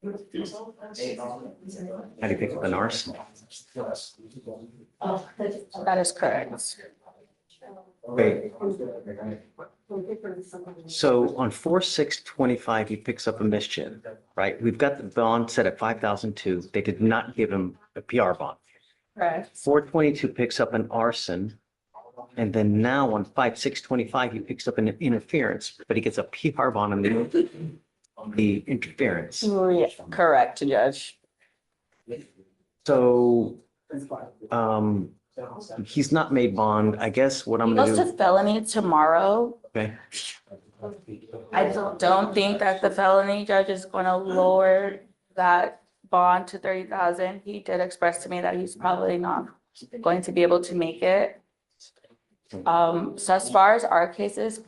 How do you pick up an arson? That is correct. Wait. So on 4/6/25, he picks up a mischief, right? We've got the bond set at 5,002. They did not give him a PR bond. Correct. 4/22 picks up an arson. And then now on 5/6/25, he picks up an interference, but he gets a PR bond on the interference. Yeah, correct, Judge. So, he's not made bond. I guess what I'm He gonna goes do. to felony tomorrow. Okay. I don't think that the felony judge is going to lower that bond to 30,000. He did express to me that he's probably not going to be able to make it. So as far as our cases,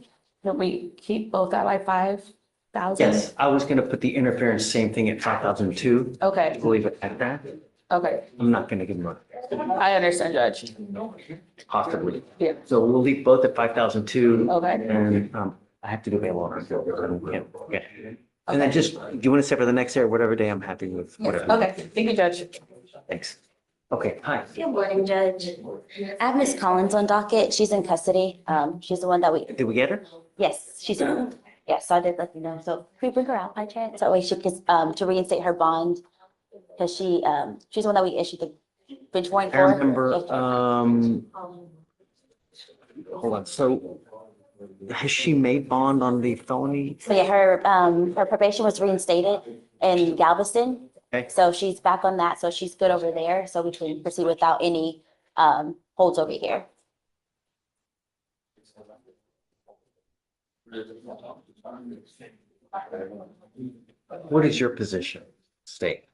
can we keep both at like 5,000? Yes, I was gonna put the interference, same thing at 5,002. Okay, Leave it at that. okay. I'm not gonna give him a I understand, Judge. possibly. Yeah. So we'll leave both at 5,002. Okay. And, I have to do bail order. Okay. And then just, do you want to say for the next day or whatever day I'm happy with, whatever. Okay, thank you, Judge. Thanks. Okay, hi. Good morning, Judge. I have Miss Collins on docket. She's in custody. She's the one that Did we get her? yes, she's in. Yes, so I did let you know. So can we bring her out by chance? That way she can, to reinstate her bond. Because she's the one that we issued the bench warrant I for. remember, hold on, so has she made bond on the felony? So yeah, her probation was reinstated in Galveston. Okay. So she's back on that. So she's good over there. So we can proceed without any, holds over here. What is your position, state?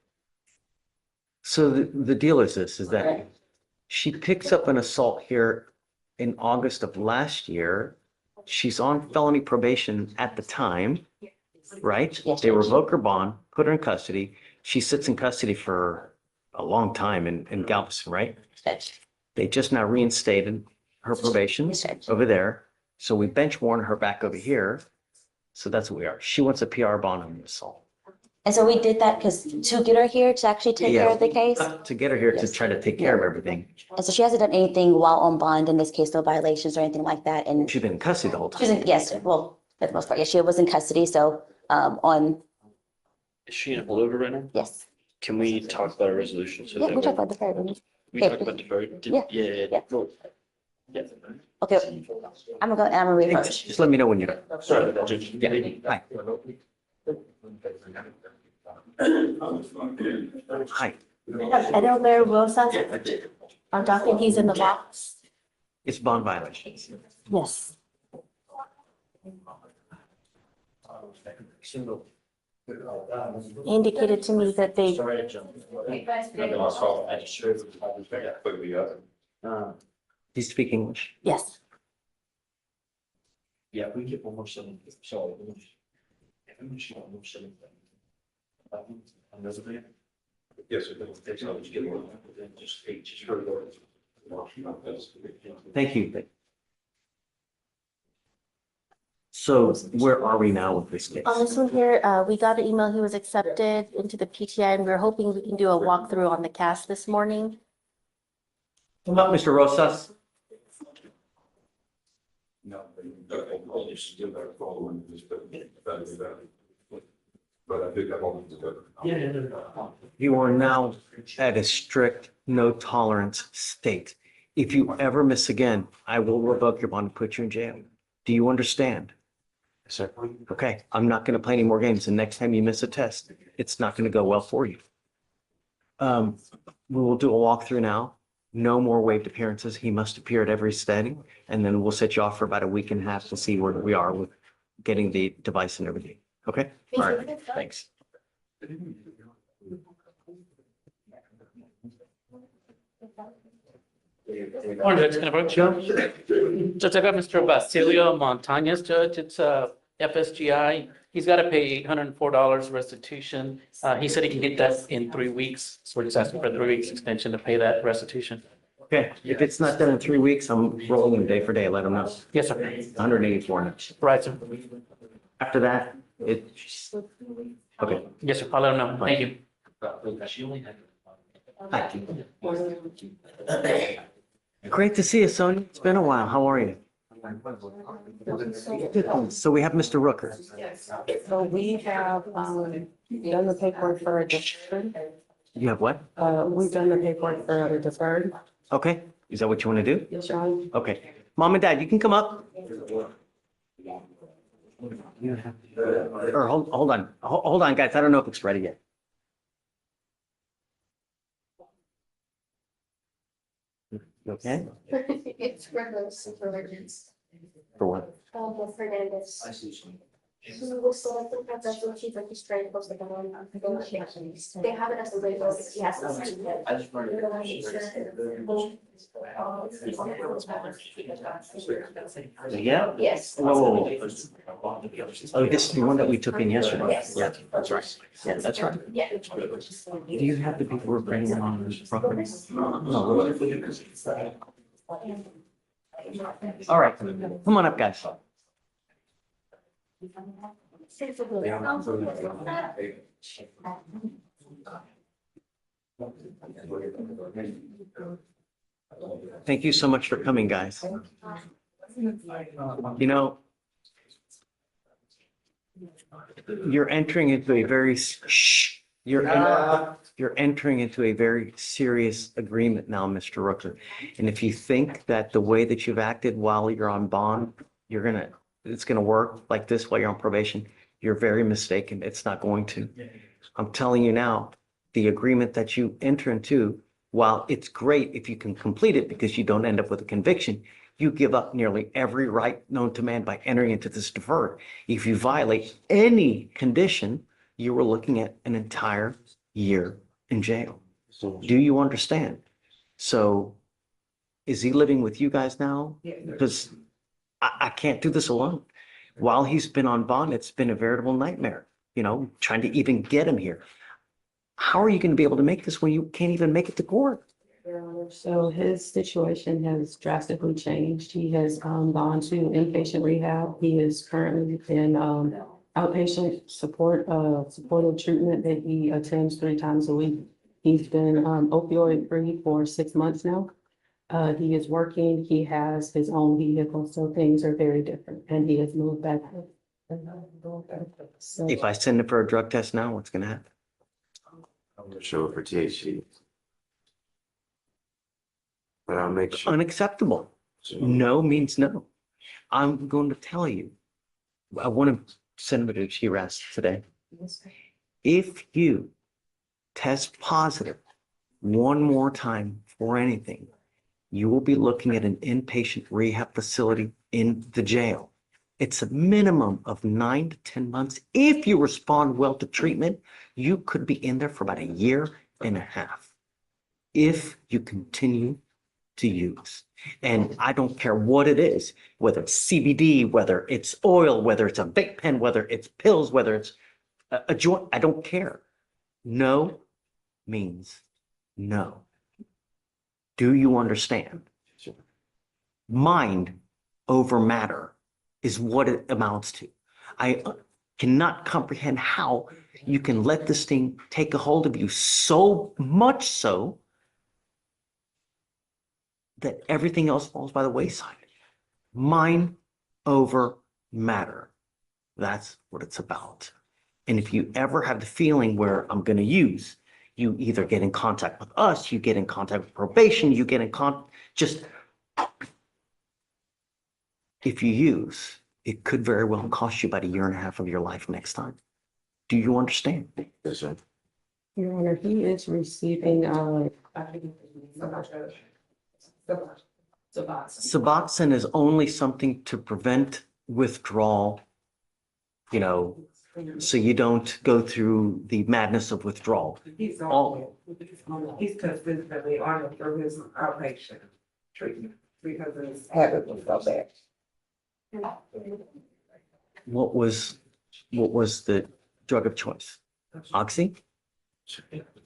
So the deal is this, is that she picks up an assault here in August of last year. She's on felony probation at the time, right? Yes, They Judge. revoke her bond, put her in custody. She sits in custody for a long time in Galveston, right? Judge. They just now reinstated her probation Yes, Judge. over there. So we bench warrant her back over here. So that's what we are. She wants a PR bond on the assault. And so we did that because to get her here to actually take care of the case. To get her here to Yes. try to take care of everything. And so she hasn't done anything while on bond in this case, no violations or anything like that. And She's been in custody the whole she was time. in, yes, well, for the most part, yes, she was in custody. So, on, Is she in a holdover right now? yes. Can we talk about a resolution? So Yeah, that we talked way- about the third one. We yeah, talked about deferred? yeah, Yeah. yeah. Yeah. Okay, I'm gonna read first. Just let me know when you're done. Sorry, Judge. Yeah, hi. Hi, Edelbert Wilson on docket, he's in the box. it's bond violations. Yes. Indicated to me that they, Do you speak English? yes. Yeah, we get one more seven, so. Yes. Thank you. So where are we now with this case? On this one here, we got an email, he was accepted into the PTI, and we're hoping we can do a walkthrough on the cast this morning. Come up, Mr. Rosas. But I think I'm on the. You are now at a strict no tolerance state. If you ever miss again, I will revoke your bond and put you in jail. Do you understand? Sir. Okay, I'm not going to play any more games. The next time you miss a test, it's not going to go well for you. We will do a walkthrough now. No more waived appearances. He must appear at every setting, and then we'll set you off for about a week and a half to see where we are with getting the device and everything. Okay? All right, thanks. Morning, Judge. Can I approach you? Judge, I got Mr. Basilio Montañez, Judge. It's FSGI. He's got to pay $804 restitution. He said he can get that in 3 weeks. So we're just asking for a 3 weeks extension to pay that restitution. Okay, if it's not done in 3 weeks, I'm rolling day for day. Let them know. Yes, sir. 184 now. Right, sir. After that, it Yes, sir. I'll let him know. Thank you. Great to see you, Sonia. It's been a while. How are you? So we have Mr. Rooker. So we have, done the paperwork for a deferred, You have what? we've done the paperwork for a deferred. Okay. Is that what you want to do? Yes, Your Honor. Okay. Mom and Dad, you can come up. Or hold on. Hold on, guys. I don't know if it's ready yet. You okay? It's for those Fernandez. For what? The Fernandez. He was selected as the associate chief registrar and posted on. They have it as a label if he has. Yeah? Yes. Whoa. Oh, this is the one that we took in yesterday. Yes. Yeah, that's right. Yeah, that's right. Yeah. Do you have the people we're bringing on Brooklyn? No. All right, come on up, guys. Thank you so much for coming, guys. You know, you're entering into a very, you're entering into a very serious agreement now, Mr. Rooker. And if you think that the way that you've acted while you're on bond, it's gonna work like this while you're on probation, you're very mistaken. It's not going to. I'm telling you now, the agreement that you enter into, while it's great if you can complete it because you don't end up with a conviction, you give up nearly every right known to man by entering into this deferred. If you violate any condition, you were looking at an entire year in jail. Do you understand? So is he living with you guys now? Because I can't do this alone. While he's been on bond, it's been a veritable nightmare, trying to even get him here. How are you going to be able to make this when you can't even make it to court? So his situation has drastically changed. He has, gone to inpatient rehab. He is currently in, outpatient supportive treatment that he attends 3 times a week. He's been, opioid free for 6 months now. He is working, he has his own vehicle, so things are very different, and he has moved back. So, If I send him for a drug test now, what's going to happen? Show for THC. But I'll make sure. Unacceptable. No means no. I'm going to tell you. I want to send him to TRAS today. If you test positive one more time for anything, you will be looking at an inpatient rehab facility in the jail. It's a minimum of 9 to 10 months. If you respond well to treatment, you could be in there for about 1.5 years. If you continue to use. And I don't care what it is, whether it's CBD, whether it's oil, whether it's a vape pen, whether it's pills, whether it's a joint, I don't care. No means no. Do you understand? Mind over matter is what it amounts to. I cannot comprehend how you can let this thing take a hold of you so much so that everything else falls by the wayside. Mind over matter. That's what it's about. And if you ever have the feeling where I'm going to use, you either get in contact with us, you get in contact with probation, you get in just if you use, it could very well cost you about 1.5 years of your life next time. Do you understand? Yes, sir. Your Honor, he is receiving, Suboxone is only something to prevent withdrawal, so you don't go through the madness of withdrawal. He's consistently on it through his outpatient treatment because his habit was so bad. What was the drug of choice? Oxy?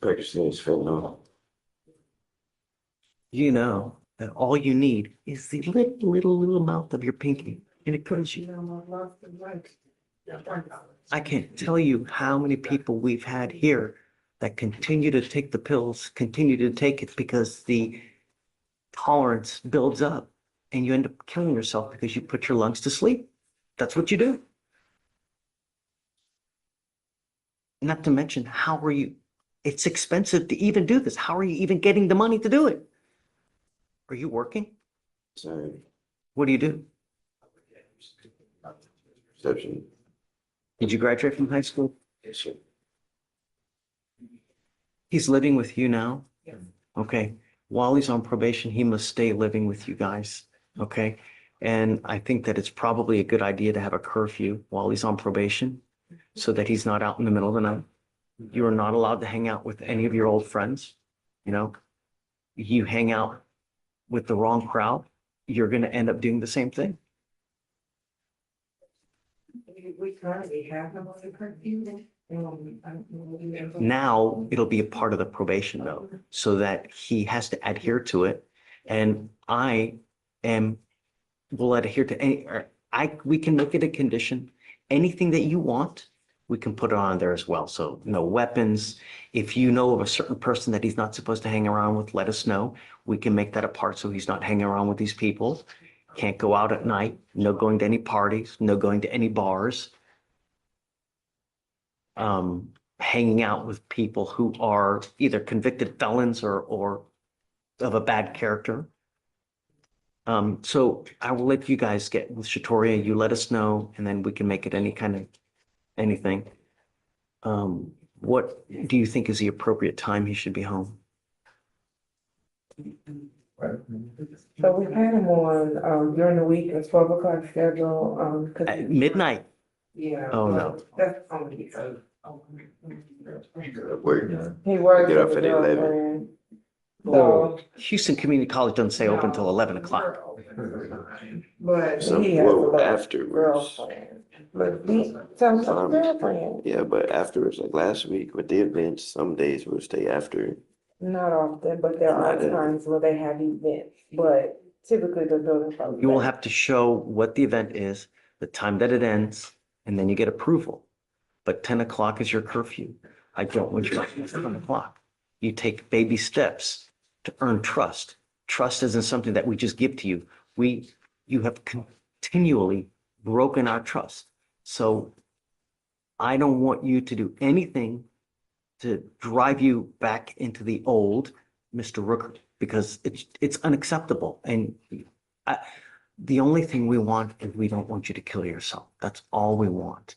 Practicing is fentanyl. You know that all you need is the little amount of your pinky, and it kills you. I can't tell you how many people we've had here that continue to take the pills, continue to take it because the tolerance builds up and you end up killing yourself because you put your lungs to sleep. That's what you do. Not to mention, how are you? It's expensive to even do this. How are you even getting the money to do it? Are you working? Sorry, What do you do? reception. Did you graduate from high school? Yes, sir. He's living with you now? Yes. Okay. While he's on probation, he must stay living with you guys. Okay. And I think that it's probably a good idea to have a curfew while he's on probation so that he's not out in the middle of the night. You are not allowed to hang out with any of your old friends. You know, you hang out with the wrong crowd, you're going to end up doing the same thing. We currently have no other curfew. Now it'll be a part of the probation though, so that he has to adhere to it. And will adhere to we can make it a condition. Anything that you want, we can put it on there as well. So no weapons. If you know of a certain person that he's not supposed to hang around with, let us know. We can make that a part so he's not hanging around with these people. Can't go out at night, no going to any parties, no going to any bars. Hanging out with people who are either convicted felons or of a bad character. So I will let you guys get with Shatoria, you let us know, and then we can make it any kind of anything. What do you think is the appropriate time he should be home? So we had him on, during the week, a 12 o'clock schedule, At midnight? yeah. Oh, no. That's only because. Work. He works. Get off with at a 11. girlfriend. Oh, Houston Community College doesn't stay open until 11 o'clock. But Some, he has a well, little afterwards. girlfriend. But he, some girlfriend, Yeah, but afterwards, like last week with the events, some days we'll stay after. not often, but there are Not in- times where they have events, but typically the building. closes You will at- have to show what the event is, the time that it ends, and then you get approval. But 10 o'clock is your curfew. I don't want you to leave at 10 o'clock. You take baby steps to earn trust. Trust isn't something that we just give to you. You have continually broken our trust. So I don't want you to do anything to drive you back into the old Mr. Rooker, because it's unacceptable. And the only thing we want is we don't want you to kill yourself. That's all we want.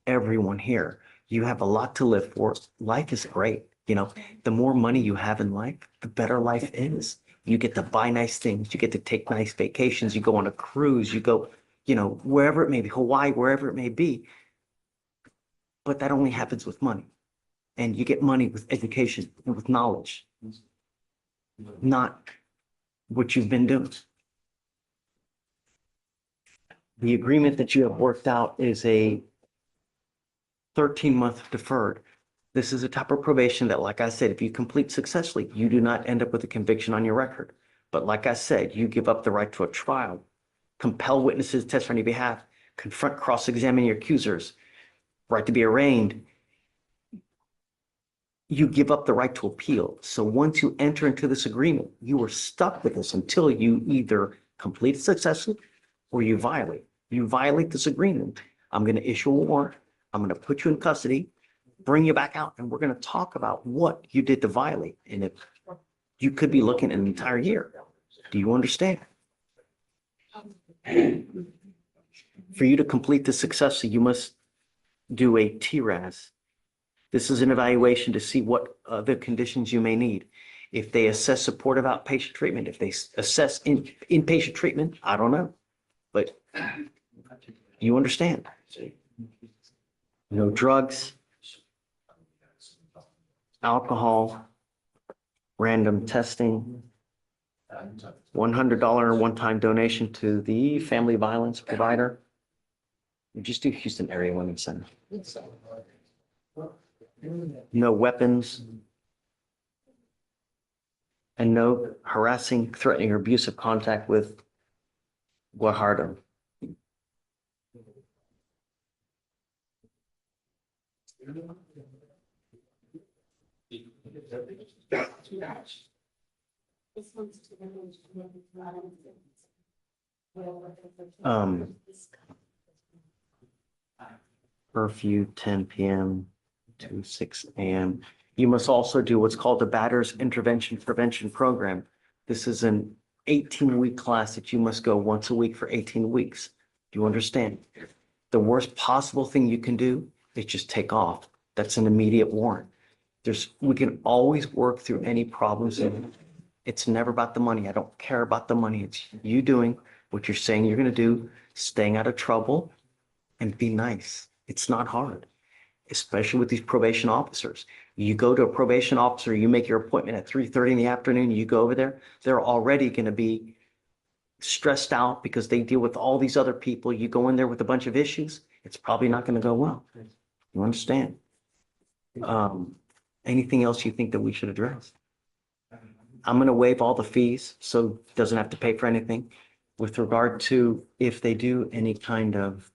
Everyone here, you have a lot to live for. Life is great. You know, the more money you have in life, the better life is. You get to buy nice things. You get to take nice vacations. You go on a cruise. You go, you know, wherever it may be, Hawaii, wherever it may be. But that only happens with money. And you get money with education and with knowledge, not what you've been doing. The agreement that you have worked out is a 13-month deferred. This is a type of probation that, like I said, if you complete successfully, you do not end up with a conviction on your record. But like I said, you give up the right to a trial, compel witnesses to testify on your behalf, confront, cross-examine your accusers, right to be arraigned. You give up the right to appeal. So once you enter into this agreement, you are stuck with this until you either complete it successfully or you violate. You violate this agreement, I'm going to issue a warrant. I'm going to put you in custody, bring you back out, and we're going to talk about what you did to violate. And if you could be looking at an entire year. Do you understand? For you to complete this successfully, you must do a TRAS. This is an evaluation to see what other conditions you may need. If they assess supportive outpatient treatment, if they assess inpatient treatment, I don't know. But you understand. No drugs, alcohol, random testing, $100 one-time donation to the family violence provider. You just do Houston Area Women's Center. No weapons. And no harassing, threatening, or abusive contact with Guajardo. Um, curfew 10 p.m. to 6 a.m. You must also do what's called the Batters Intervention Prevention Program. This is an 18-week class that you must go once a week for 18 weeks. Do you understand? The worst possible thing you can do is just take off. That's an immediate warrant. We can always work through any problems, and it's never about the money. I don't care about the money. It's you doing what you're saying you're going to do, staying out of trouble, and be nice. It's not hard, especially with these probation officers. You go to a probation officer, you make your appointment at 3:30 in the afternoon, you go over there, they're already going to be stressed out because they deal with all these other people. You go in there with a bunch of issues, it's probably not going to go well. You understand? Anything else you think that we should address? I'm going to waive all the fees, so doesn't have to pay for anything. With regard to if they do any kind of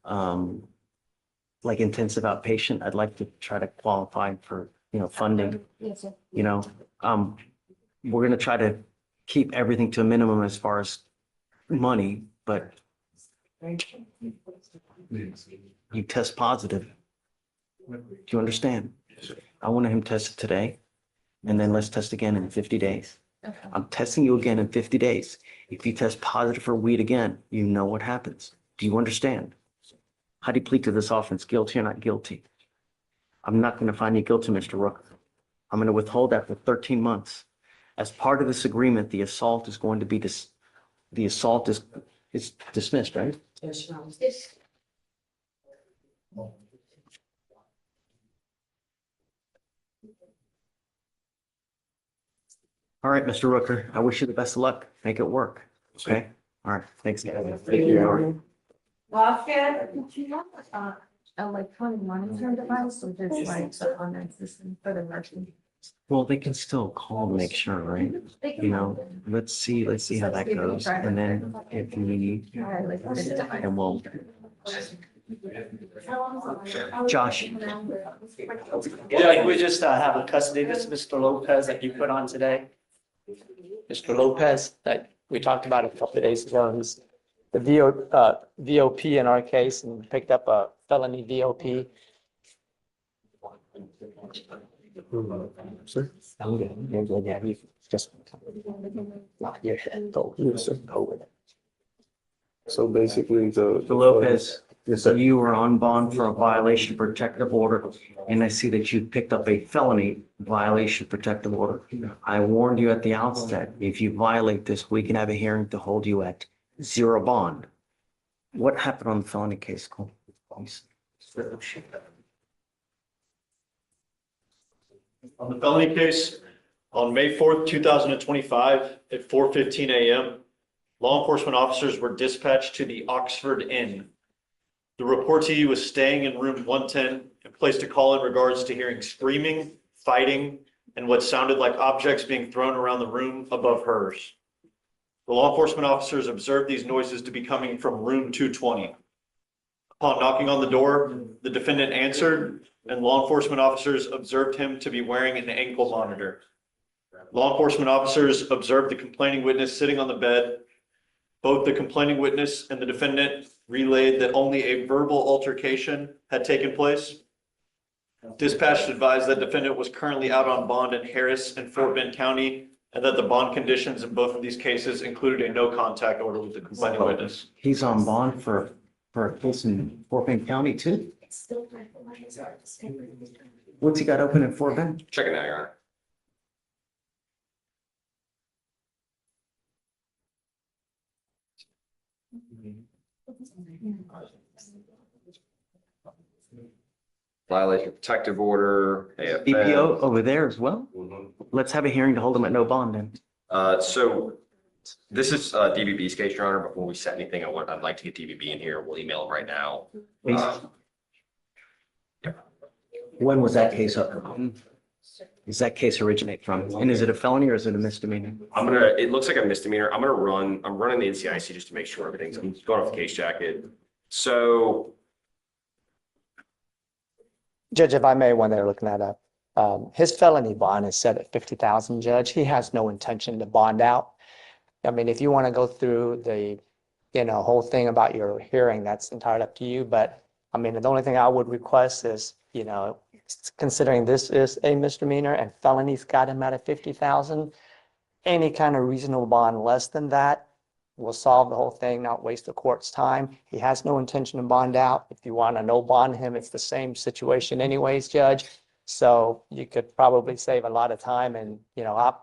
like intensive outpatient, I'd like to try to qualify for, funding. Yes, sir. We're going to try to keep everything to a minimum as far as money, but you test positive. Do you understand? I want him tested today, and then let's test again in 50 days. I'm testing you again in 50 days. If you test positive for weed again, you know what happens. Do you understand? How do you plead to this offense? Guilty or not guilty? I'm not going to find you guilty, Mr. Rook. I'm going to withhold that for 13 months. As part of this agreement, the assault is going to be the assault is dismissed, right? Yes. All right, Mr. Rooker, I wish you the best of luck. Make it work. Okay? All right. Thanks, guys. Thank you, Howard. Electronic monitoring device or just like the online system for the merchant? Well, they can still call to make sure, right? Let's see how that goes. And then if you need, and we'll. Josh, Yeah, we just have a custody. This is Mr. Lopez that you put on today. Mr. Lopez that we talked about a couple of days ago. He's the VOP in our case and picked up a felony VOP. sir? I'm good. You're good. Yeah, you just knock your head. Go with it. So basically So Lopez, you were on bond for a violation of protective order, and I see that you picked up a felony violation of protective order. I warned you at the outset, if you violate this, we can have a hearing to hold you at 0 bond. What happened on the felony case, Cole? On the felony case, on May 4th, 2025, at 4:15 a.m., law enforcement officers were dispatched to the Oxford Inn. The reportee was staying in room 110 and placed a call in regards to hearing screaming, fighting, and what sounded like objects being thrown around the room above hers. The law enforcement officers observed these noises to be coming from room 220. Upon knocking on the door, the defendant answered, and law enforcement officers observed him to be wearing an ankle monitor. Law enforcement officers observed the complaining witness sitting on the bed. Both the complaining witness and the defendant relayed that only a verbal altercation had taken place. Dispatch advised that defendant was currently out on bond in Harris and Fort Bend County, and that the bond conditions in both of these cases included a no contact order with the complaining witness. He's on bond for a case in Fort Bend County too? What's he got open in Fort Bend? Checking that, Your Honor. Violation of protective order, AFF. BPO over there as well? Let's have a hearing to hold him at no bond then. So this is DVB's case, Your Honor. Before we set anything, I'd like to get DVB in here. We'll email him right now. When was that case up? Does that case originate from? And is it a felony or is it a misdemeanor? It looks like a misdemeanor. I'm running the NCIC just to make sure I'm going off the case jacket. So Judge, if I may, when they're looking that up, his felony bond is set at 50,000, Judge. He has no intention to bond out. I mean, if you want to go through the, whole thing about your hearing, that's entirely up to you. But I mean, the only thing I would request is, considering this is a misdemeanor and felonies got him at a 50,000, any kind of reasonable bond less than that will solve the whole thing, not waste the court's time. He has no intention to bond out. If you want to no bond him, it's the same situation anyways, Judge. So you could probably save a lot of time and,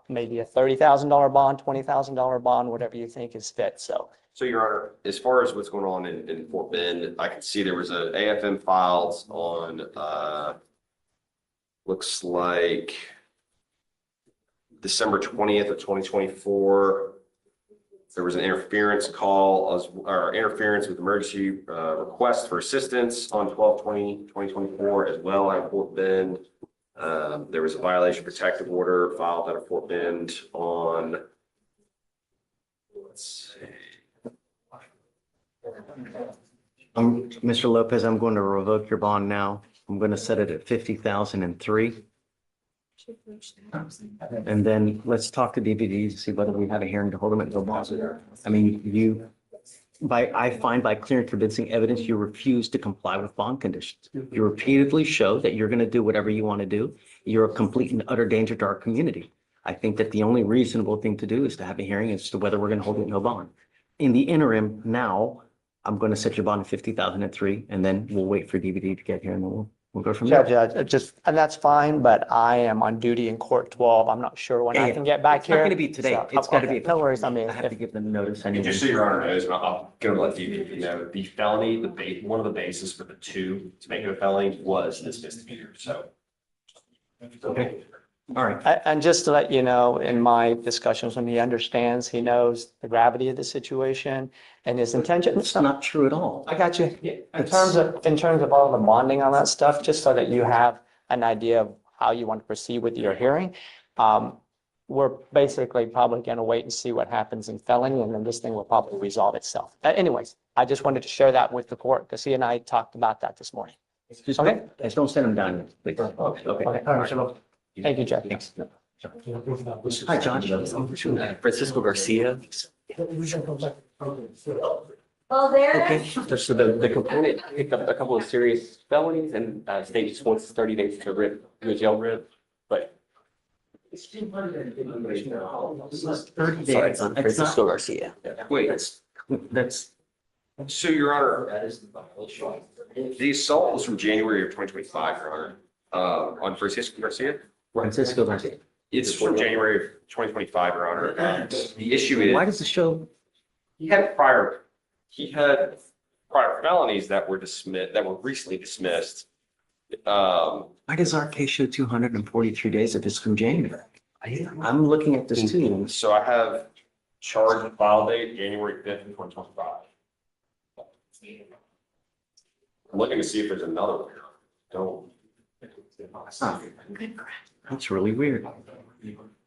maybe a $30,000 bond, $20,000 bond, whatever you think is fit. So Your Honor, as far as what's going on in Fort Bend, I can see there was a AFM filed on, looks like December 20th of 2024. There was an interference call or interference with emergency request for assistance on 12/20/2024 as well at Fort Bend. There was a violation protective order filed out of Fort Bend on, let's see. Mr. Lopez, I'm going to revoke your bond now. I'm going to set it at 50,003. And then let's talk to DVD to see whether we have a hearing to hold them at no bond. I mean, I find by clear and convincing evidence, you refuse to comply with bond conditions. You repeatedly show that you're going to do whatever you want to do. You're a complete and utter danger to our community. I think that the only reasonable thing to do is to have a hearing as to whether we're going to hold it no bond. In the interim, now, I'm going to set your bond at 50,003, and then we'll wait for DVD to get here, and then we'll go from there. Judge, and that's fine, but I am on duty in court 12. I'm not sure when I can get back here. It's not going to be today. So, It's got to be. No worries. I mean, I have to give them notice. And just so Your Honor knows, and I'm going to let you know, the felony, one of the bases for the two to make it a felony was this misdemeanor, so. Okay. All right. And just to let you know, in my discussions, when he understands, he knows the gravity of the situation and his intention. It's not true at all. I got you. In terms of all the bonding on that stuff, just so that you have an idea of how you want to proceed with your hearing. We're basically probably going to wait and see what happens in felony, and then this thing will probably resolve itself. Anyways, I just wanted to share that with the court because he and I talked about that this morning. Just don't send them down, please. Okay. All right. Thank you, Jeff. Thanks. Hi, John. Francisco Garcia. Well, there. Okay. So the complainant picked up a couple of serious felonies and state just wants 30 days to do a jail rib, but. 30 Sorry, days. on Francisco Garcia. Wait, That's, so Your Honor, the assault was from January of 2025, Your Honor, on Francisco Garcia? Francisco Garcia. It's from January of 2025, Your Honor. The issue is. Why does it show? He had prior felonies that were recently dismissed. Why does our case show 243 days if it's from January? I'm looking at this too. So I have charge and file date, January 5th, 2025. I'm looking to see if there's another one. Don't. Huh. That's really weird.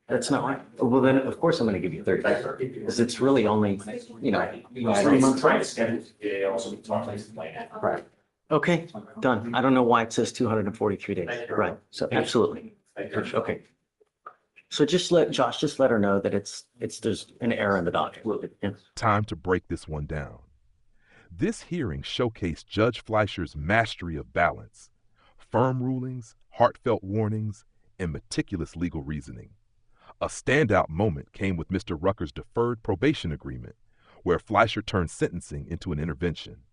That's not right. Well, then, of course, I'm going to give you 30 days because it's really only, 3 months. Right. Okay, done. I don't know why it says 243 days. Right. So absolutely. Okay. So just let her know that there's an error in the docket. Yeah. Time to break this one down. This hearing showcased Judge Fleischer's mastery of balance, firm rulings, heartfelt warnings, and meticulous legal reasoning. A standout moment came with Mr. Rucker's deferred probation agreement, where Fleischer turned sentencing into an intervention.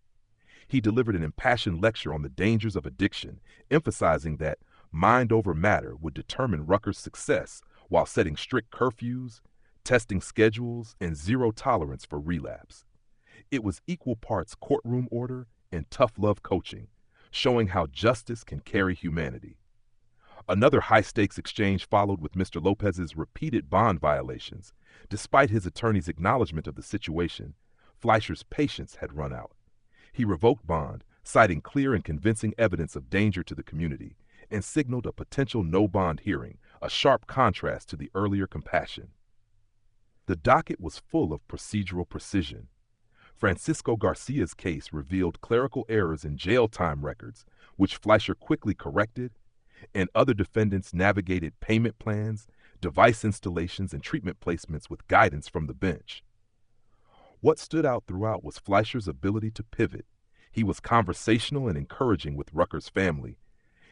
He delivered an impassioned lecture on the dangers of addiction, emphasizing that mind over matter would determine Rucker's success while setting strict curfews, testing schedules, and zero tolerance for relapse. It was equal parts courtroom order and tough love coaching, showing how justice can carry humanity. Another high-stakes exchange followed with Mr. Lopez's repeated bond violations. Despite his attorney's acknowledgement of the situation, Fleischer's patience had run out. He revoked bond, citing clear and convincing evidence of danger to the community, and signaled a potential no-bond hearing, a sharp contrast to the earlier compassion. The docket was full of procedural precision. Francisco Garcia's case revealed clerical errors in jail time records, which Fleischer quickly corrected, and other defendants navigated payment plans, device installations, and treatment placements with guidance from the bench. What stood out throughout was Fleischer's ability to pivot. He was conversational and encouraging with Rucker's family,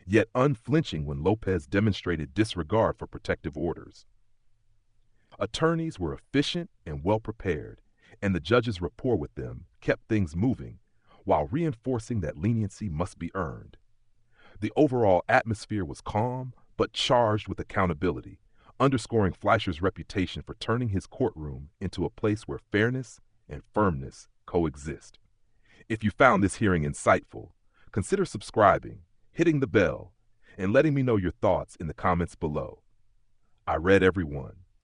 yet unflinching when Lopez demonstrated disregard for protective orders. Attorneys were efficient and well-prepared, and the judge's rapport with them kept things moving while reinforcing that leniency must be earned. The overall atmosphere was calm but charged with accountability, underscoring Fleischer's reputation for turning his courtroom into a place where fairness and firmness coexist. If you found this hearing insightful, consider subscribing, hitting the bell, and letting me know your thoughts in the comments below. I read every one.